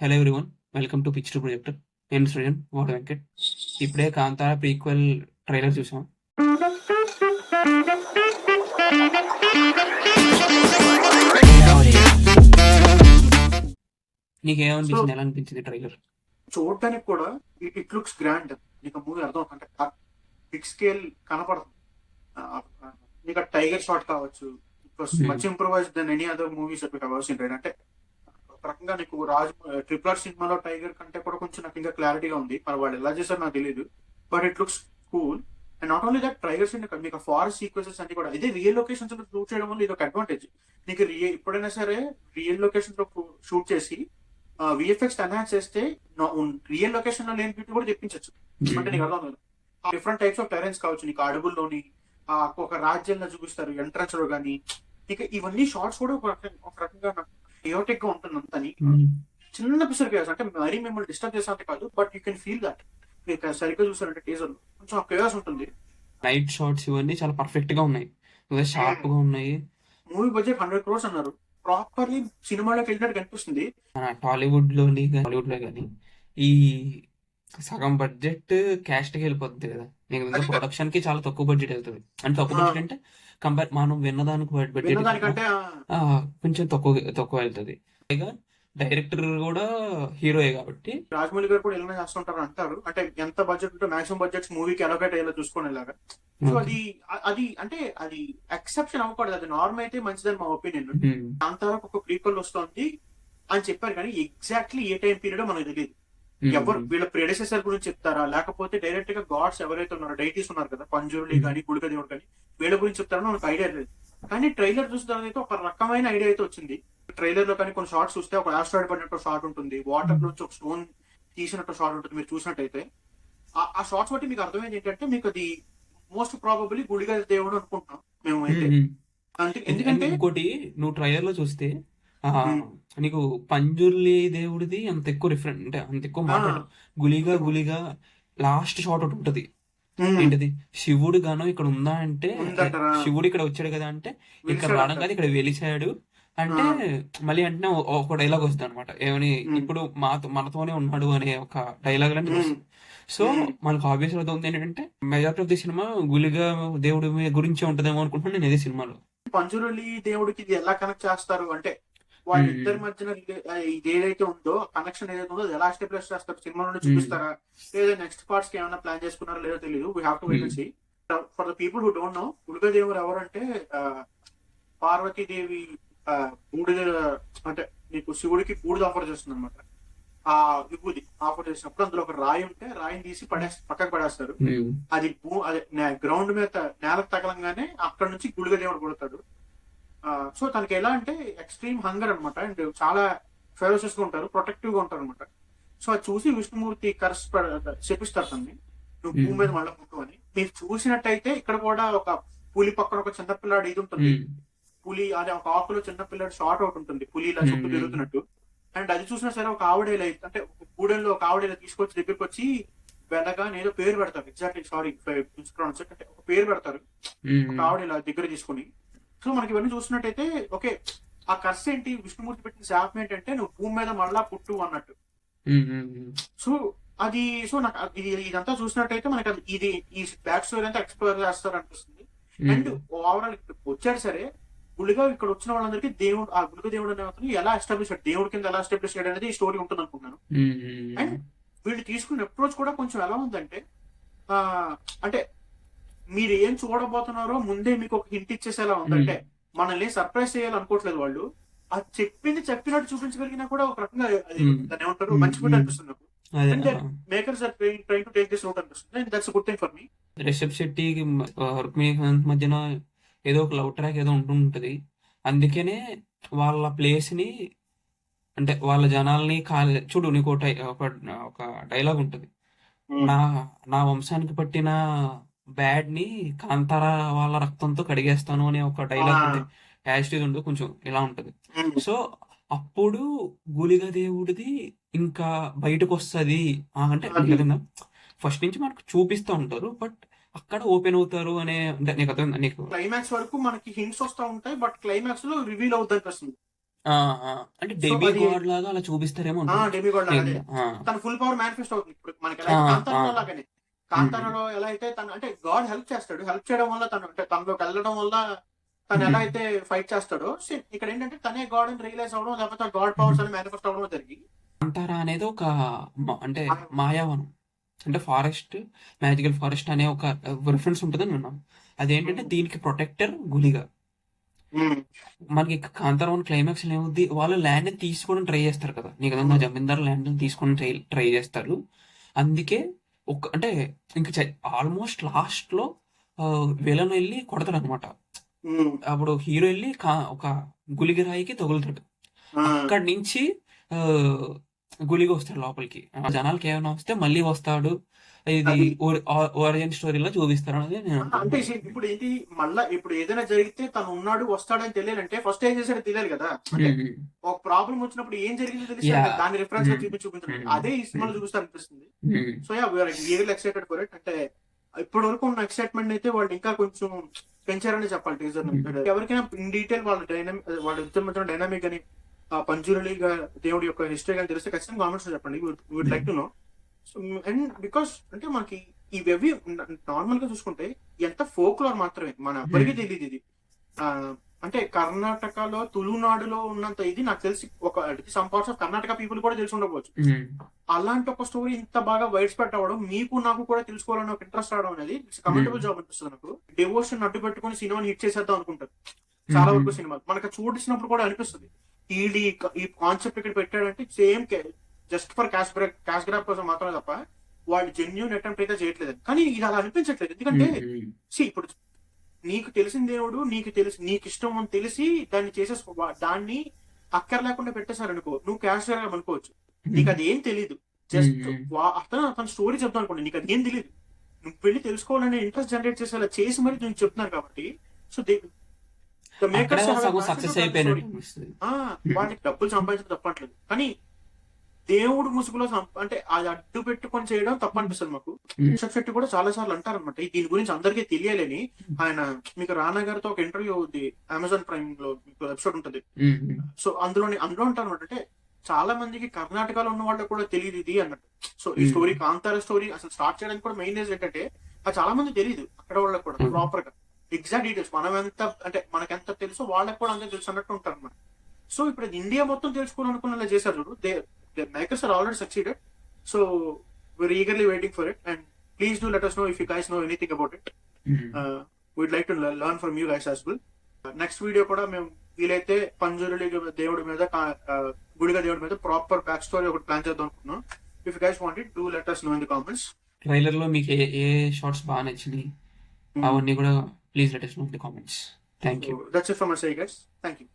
Hello everyone, welcome to pitch to projector. నేను సృజన్ వాడ వెంకట్. ఇప్పుడే కాంతారా ప్రీక్వెల్ ట్రైలర్ చూసాం. నీకేమనిపించింది? ఎలా అనిపించింది ట్రైలర్? చూడటానికి కూడా ఇట్ లుక్స్ గ్రాండ్. నీకు మూవీ అర్థం అంటే బిగ్ స్కేల్ కనపడుతుంది. నీకు టైగర్ షాట్ కావచ్చు, much improvise then any other movies అంటే ఒక రకంగా నీకు ట్రిపుల్ ఆర్ సినిమాలో టైగర్ కంటే కూడా కొంచెం నాకు ఇంకా క్లారిటీగా ఉంది. మరి వాళ్ళు ఎలా చేశారో నాకు తెలియదు, but it looks cool. And not only that, ట్రైగర్స్ మీకు ఫారెస్ట్ సీక్వెన్సెస్ అన్ని కూడా ఇదే రియల్ లొకేషన్స్ లో షూట్ చేయడం వల్ల ఇది ఒక అడ్వాంటేజ్. నీకు ఎప్పుడైనా సరే రియల్ లొకేషన్ లో షూట్ చేసి విఎఫ్ఎక్స్ ఎన్హాన్స్ చేస్తే రియల్ లొకేషన్ లో లేని బ్యూటీ కూడా తెప్పించచ్చు. అంటే నీకు అర్థం కాదు, డిఫరెంట్ టైప్స్ ఆఫ్ టెరెన్స్ కావచ్చు. నీకు అడవుల్లోని ఒక రాజ్యంలో చూపిస్తారు ఎంట్రన్స్ లో కానీ. నీకు ఇవన్నీ షార్ట్స్ కూడా ఒక రకంగా థియోటిక్ గా ఉంటుంది అంతని. చిన్న పిసర్ కేస్ అంటే మరీ మిమ్మల్ని డిస్టర్బ్ చేసినట్టు కాదు, but you can feel that. మీకు సరిగ్గా చూసారంటే టీజర్ కొంచెం కేయాస్ ఉంటుంది. నైట్ షాట్స్ ఇవన్నీ చాలా పర్ఫెక్ట్ గా ఉన్నాయి, షార్ప్ గా ఉన్నాయి. మూవీ బడ్జెట్ 100 crores అన్నారు. ప్రాపర్లీ సినిమాలోకి వెళ్ళినట్టు కనిపిస్తుంది. టాలీవుడ్ లోని హాలీవుడ్ లో కానీ ఈ సగం బడ్జెట్ క్యాస్ట్ కి వెళ్ళిపోతుంది కదా. నీకు ప్రొడక్షన్ కి చాలా తక్కువ బడ్జెట్ వెళ్తుంది. అంటే తక్కువ బడ్జెట్ అంటే కంపేర్ మనం విన్నదానికి బడ్జెట్ కొంచెం తక్కువ వెళ్తుంది. పైగా డైరెక్టర్ కూడా హీరోయే కాబట్టి రాజమౌళి గారు కూడా ఇలా చేస్తుంటారు అంటారు. అంటే ఎంత బడ్జెట్ ఉంటే మాక్సిమం బడ్జెట్స్ మూవీకి అలొకేట్ అయ్యేలా చూసుకుని ఇలాగా. సో అది అంటే అది ఎక్సెప్షన్ అవ్వకూడదు. అది నార్మల్ అయితే మంచిదని మా ఒపీనియన్. అంతవరకు ఒక ప్రీక్వెల్ వస్తుంది అని చెప్పారు, కానీ ఎగ్జాక్ట్లీ ఏ టైం పీరియడ్ మనకు తెలియదు. ఎవరు వీళ్ళ ప్రెడెసెసర్ గురించి చెప్తారా, లేకపోతే డైరెక్ట్ గా గాడ్స్ ఎవరైతే ఉన్నారో డైటీస్ ఉన్నారు కదా, పంజురులి కానీ గుళిక దేవుడు కానీ, వీళ్ళ గురించి చెప్తారో మనకు ఐడియా లేదు. కానీ ట్రైలర్ చూసిన తర్వాత అయితే ఒక రకమైన ఐడియా అయితే వచ్చింది. ట్రైలర్ లో కానీ కొన్ని షార్ట్స్ చూస్తే ఒక ఆస్ట్రాయిడ్ పడినట్టు షార్ట్ ఉంటుంది, వాటర్ నుంచి ఒక స్టోన్ తీసినట్టు షార్ట్ ఉంటుంది. మీరు చూసినట్టయితే ఆ షార్ట్స్ బట్టి మీకు అర్థమైంది ఏంటంటే మీకు అది మోస్ట్ ప్రాబబ్లీ గుళిక దేవుడు అనుకుంటున్నాం మేము అయితే. ఎందుకంటే ఇంకోటి, నువ్వు ట్రైలర్ లో చూస్తే నీకు పంజుర్లి దేవుడిది అంత ఎక్కువ రిఫరెంట్ అంటే అంత ఎక్కువ మాట్లాడు. గులిగా లాస్ట్ షాట్ ఒకటి ఉంటది. ఏంటిది? శివుడు గాను ఇక్కడ ఉందా అంటే, శివుడు ఇక్కడ వచ్చాడు కదా అంటే, ఇక్కడ రావడం కాదు ఇక్కడ వెలిసాడు అంటే, మళ్ళీ అంటే ఒక డైలాగ్ వస్తుంది అనమాట. ఏమని, ఇప్పుడు మనతోనే ఉన్నాడు అనే ఒక డైలాగ్ లాంటి వస్తుంది. సో మనకు ఆబ్వియస్ అవుతుంది ఏంటంటే మెజారిటీ ఆఫ్ ది సినిమా గులిగా దేవుడి గురించే ఉంటదేమో అనుకుంటున్నాను నేను ఇదే సినిమాలో. పంజురులి దేవుడికి ఇది ఎలా కనెక్ట్ చేస్తారు అంటే, వాళ్ళిద్దరి మధ్యన ఇది ఏదైతే ఉందో కనెక్షన్ ఏదైతే ఉందో ఎలా ఎస్టాబ్లిష్ చేస్తారు సినిమాలో చూపిస్తారా, లేదా నెక్స్ట్ పార్ట్స్ కి ఏమైనా ప్లాన్ చేసుకున్నారో లేదో తెలియదు. We have to wait and see. For the people who don't know, Gulika దేవుడు ఎవరంటే పార్వతీదేవి బూడిద అంటే నీకు శివుడికి బూడిద ఆఫర్ చేస్తుంది అనమాట. ఆ విభూది ఆఫర్ చేసినప్పుడు అందులో ఒక రాయి ఉంటే రాయిని తీసి పక్కకు పడేస్తారు. అది గ్రౌండ్ మీద నేలకు తగలంగానే అక్కడ నుంచి గుళిక దేవుడు కొడతాడు. సో తనకి ఎలా అంటే ఎక్స్ట్రీమ్ హంగర్ అనమాట. అండ్ చాలా ఫెరోషియస్ గా ఉంటారు, ప్రొటెక్టివ్ గా ఉంటారు అనమాట. సో అది చూసి విష్ణుమూర్తి చెప్పిస్తారు తనని, నువ్వు భూమి మీద మళ్ళీ పుట్టు అని. మీరు చూసినట్టయితే ఇక్కడ కూడా ఒక పులి పక్కన ఒక చిన్నపిల్లాడు ఇది ఉంటుంది. పులి అదే ఒక ఆకులో చిన్నపిల్లాడు షార్ట్ అవుట్ ఉంటుంది, పులి ఇలా చుట్టూ తిరుగుతున్నట్టు. అండ్ అది చూసినా సరే ఒక ఆవిడేలా అంటే ఒక గూడెంలో ఒక ఆవిడేలా తీసుకొచ్చి దగ్గరికి వచ్చి వెనగా ఏదో పేరు పెడతారు. ఎగ్జాక్ట్లీ సారీ అంటే ఒక పేరు పెడతారు ఒక ఆవిడ ఇలా దగ్గర తీసుకుని. సో మనకి ఇవన్నీ చూసినట్టయితే ఓకే, ఆ కర్స్ ఏంటి, విష్ణుమూర్తి పెట్టిన శాపం ఏంటంటే నువ్వు భూమి మీద మళ్ళా పుట్టు అన్నట్టు. సో అది నాకు ఇదంతా చూసినట్టయితే మనకి ఇది ఈ బ్యాక్ స్టోరీ అంతా ఎక్స్ప్లోర్ చేస్తారు అనిపిస్తుంది. అండ్ ఓవరాల్ వచ్చాడు సరే గుళిగా ఇక్కడ వచ్చిన వాళ్ళందరికీ దేవుడు, ఆ గుళిక దేవుడు అనే అతను ఎలా ఎస్టాబ్లిష్ అయ్యాడు, దేవుడి కింద ఎలా ఎస్టాబ్లిష్ అయ్యాడు అనేది ఈ స్టోరీ ఉంటుంది అనుకుంటున్నాను. అండ్ వీళ్ళు తీసుకున్న అప్రోచ్ కూడా కొంచెం ఎలా ఉందంటే, అంటే మీరు ఏం చూడబోతున్నారో ముందే మీకు ఒక హింట్ ఇచ్చేసేలా ఉందంటే, మనల్ని సర్ప్రైజ్ చేయాలనుకోవట్లేదు వాళ్ళు. అది చెప్పినట్టు చూపించగలిగినా కూడా ఒక రకంగా దాన్ని ఏమంటారు మంచిగా అనిపిస్తుంది నాకు. Makers are trying to take this route అనిపిస్తుంది. And that's good thing for me. Rishab Shetty రుక్మిణీకాంత్ మధ్యన ఏదో ఒక లవ్ ట్రాక్ ఏదో ఉంటుంటది. అందుకనే వాళ్ళ ప్లేస్ ని అంటే వాళ్ళ జనాల్ని చూడు, నీకు ఒక డైలాగ్ ఉంటది, నా వంశానికి పట్టిన బ్యాడ్ ని కాంతారా వాళ్ళ రక్తంతో కడిగేస్తాను అనే ఒక డైలాగ్ ఉంది. యాజిటీజ్ ఉండు కొంచెం ఇలా ఉంటది. సో అప్పుడు గుళిక దేవుడిది ఇంకా బయటకు వస్తుంది అంటే ఫస్ట్ నుంచి మనకు చూపిస్తూ ఉంటారు, బట్ అక్కడ ఓపెన్ అవుతారు అనే అంటే నీకు అర్థం. నీకు క్లైమాక్స్ వరకు మనకి హింట్స్ వస్తూ ఉంటాయి, బట్ క్లైమాక్స్ లో రివీల్ అవుతుంది అనిపిస్తుంది. ఆ! ఆ! అంటే సో డెమి అది గాడ్ లాగా అలా చూపిస్తారేమో అనుకుంటా. డెమిగాడ్ లాగా అదే. నేను ఆ! తన ఫుల్ పవర్ మేనిఫెస్ట్ అవుతుంది. ఇప్పుడు మనకి ఎలా ఆ! అయితే ఆ! కాంతారాలో లాగానే. హ్మ్. కాంతారాలో ఎలా అయితే తను అంటే గాడ్ హెల్ప్ చేస్తాడు. హెల్ప్ చేయడం వల్ల తను అంటే తనలోకి వెళ్ళడం వల్ల తను ఎలా హ్మ్. అయితే ఫైట్ చేస్తాడో సేమ్ ఇక్కడ ఏంటంటే తనే గాడ్ అని రియలైజ్ అవ్వడం లేకపోతే గాడ్ హుహు. పవర్స్ అని మేనిఫెస్ట్ అవ్వడం జరిగి కాంతార అనేది ఒక అంటే ఆయన మాయావనం. అంటే ఫారెస్ట్, మ్యాజికల్ ఫారెస్ట్ అనే ఒక రిఫరెన్స్ ఉంటదని విన్నాను. అదేంటంటే హ్మ్. దీనికి ప్రొటెక్టర్ గుళిగ. హ్మ్. మనకి కాంతార 1 క్లైమాక్స్‌లో ఏమవుద్ది, వాళ్ళు ల్యాండ్‌ని తీసుకోవడానికి ట్రై చేస్తారు కదా! నీకు అర్థమైందా? అవును. జమీందారు ల్యాండ్‌ని తీసుకోవడానికి ట్రై చేస్తారు. అందుకే అంటే ఇంక ఆల్మోస్ట్ లాస్ట్‌లో విలన్ ఎళ్లి కొడతాడనమాట. హ్మ్. అప్పుడు హీరో ఎళ్లి ఒక గుళిగ రాయికి తగులుతాడు. ఆ! అక్కడి నుంచి ఆహ్, గుళిగ వస్తాడు లోపలికి. జనాలకి ఏమైనా వస్తే మళ్ళీ వస్తాడు. ఇది అది. ఓరిజిన్ స్టోరీలో చూపిస్తారనేది నేను అంటే అనుకుంటున్నాను. ఇప్పుడు ఏంటి మళ్ళా ఇప్పుడు ఏదైనా జరిగితే తను ఉన్నాడు, వస్తాడని తెలియాలంటే ఫస్ట్ ఏం చేశాడో తెలియాలి గదా! అంటే హ్మ్. హ్మ్. ఒక ప్రాబ్లమ్ వచ్చినప్పుడు ఏం జరిగిందో తెలిస్తేనే కదా! యాహ్! దాన్ని రిఫరెన్స్‌గా హ్మ్. చూపించడానికి. హ్మ్. అదే ఈ హ్మ్. సినిమాలో చూపిస్తారనిపిస్తుంది. Hmm. So yeah! We are really excited for it. అంటే ఇప్పటి వరకు ఉన్న ఎక్సైట్‌మెంట్ అయితే వాళ్ళు ఇంకా కొంచెం పెంచారనే చెప్పాలి టీజర్‌ని. హ్మ్. ఎవరికైనా ఇన్ డీటెయిల్ వాళ్ళ ఇద్దరి మధ్యన డైనామిక్ గాని, పంజురలిగా దేవుడి యొక్క హిస్టరీ గాని తెలిస్తే ఖచ్చితంగా కామెంట్స్‌లో చెప్పండి. వుడ్ హ్మ్. Like to know. So, and because అంటే మనకి ఇవేవి నార్మల్ గా చూసుకుంటే ఎంత ఫోక్లోర్ మాత్రమే మన ఎవ్వరికీ హ్మ్. తెలియదు ఇది. ఆ, అంటే కర్ణాటకలో తులునాడులో ఉన్నంత ఇది నాకు తెలిసి ఒక some parts of Karnataka people కూడా తెలిసి ఉండకపోవచ్చు. హ్మ్. అలాంటి ఒక స్టోరీ ఇంత బాగా వైడ్ స్ప్రెడ్ అవ్వడం మీకు నాకు కూడా తెలుసుకోవాలని ఒక ఇంట్రెస్ట్ రావడం అనేది హ్మ్. కమెంటబుల్ జాబ్ అనిపిస్తుంది నాకు. డివోషన్ అడ్డు పెట్టుకుని సినిమాని హిట్ చేసేద్దాం అనుకుంటారు చాలా హుహు. వరకు సినిమాలు మనకు చూసినప్పుడు కూడా అనిపిస్తుంది ఈడి ఈ కాన్సెప్ట్ ఇక్కడ పెట్టాడంటే same just for cash grab కోసం మాత్రమే తప్ప వాళ్ళు జెన్యున్ అటెంప్ట్ అయితే చేయట్లేదు కానీ ఇది అలా అనిపించట్లేదు ఎందుకంటే హ్మ్. హ్మ్. ఇప్పుడు నీకు తెలిసిన దేవుడు నీకు ఇష్టం అని తెలిసి దాన్ని దాన్ని అక్కర లేకుండా పెట్టేశారు అనుకో నువ్వు క్యాష్ గ్రాప్ అనుకోవచ్చు నీకు హ్మ్. అది ఏం తెలీదు హ్మ్. జస్ట్ హ్మ్. అతను స్టోరీ చెప్తాను అనుకోండి నీకు అది ఏం తెలియదు నువ్వు వెళ్ళి తెలుసుకోవాలనే ఇంట్రెస్ట్ జనరేట్ చేసేలా చేసి మరి నువ్వు చెప్తున్నారు కాబట్టి సో ద అక్కడే మేకర్స్ హ్యావ్ ఎ సగం passion to success tell the story. అయిపోయినట్టు అనిపిస్తది. హ్మ్. వాళ్ళకి డబ్బులు సంపాదించడం తప్పట్లేదు కానీ దేవుడు ముసుగులో అంటే అది అడ్డు పెట్టుకొని చేయడం తప్పు అనిపిస్తుంది మాకు. హ్మ్. రిషబ్ శెట్టి కూడా చాలా సార్లు అంటారనమాట దీని గురించి అందరికీ తెలియాలని. ఆయన మీకు రానా గారితో ఒక ఇంటర్వ్యూ ఉంది అమెజాన్ ప్రైమ్ లో మీకు ఎపిసోడ్ ఉంటుంది. హ్మ్. హ్మ్. సో అందులో అంటారు అనమాట అంటే చాలా మందికి కర్ణాటకలో ఉన్న వాళ్ళకి కూడా తెలియదు ఇది అన్నట్టు. సో ఈ హ్మ్. స్టోరీ కాంతార స్టోరీ అసలు స్టార్ట్ చేయడానికి కూడా మెయిన్ రీజన్ ఏంటంటే అది చాలా మంది తెలియదు అక్కడ వాళ్ళకి కూడా హ్మ్. ప్రాపర్ గా ఎగ్జాక్ట్ డీటెయిల్స్ మనం ఎంత అంటే మనకెంత తెలుసో వాళ్ళకి కూడా అంతే తెలుసు అన్నట్టు ఉంటారు అనమాట. సో ఇప్పుడు ఇండియా మొత్తం తెలుసుకోవాలనుకునేలా చేశారు చూడు the makers are already succeeded. So we're eagerly waiting for it. And please do let us know if you guys know anything about it. హ్మ్. We'd like to learn from you guys as well. Next video కూడా మేము వీలైతే పంజురులి దేవుడి మీద గుడిగా దేవుడి మీద proper back story ఒకటి plan చేద్దాం అనుకున్నాం. If guys want it do let us know in the comments. ట్రైలర్‌లో మీకు ఏ ఏ షాట్స్ బాగా నచ్చినాయి? అవన్నీ కూడా please let us know in the comments. Thank So you. that's it from us, guys. Thank you.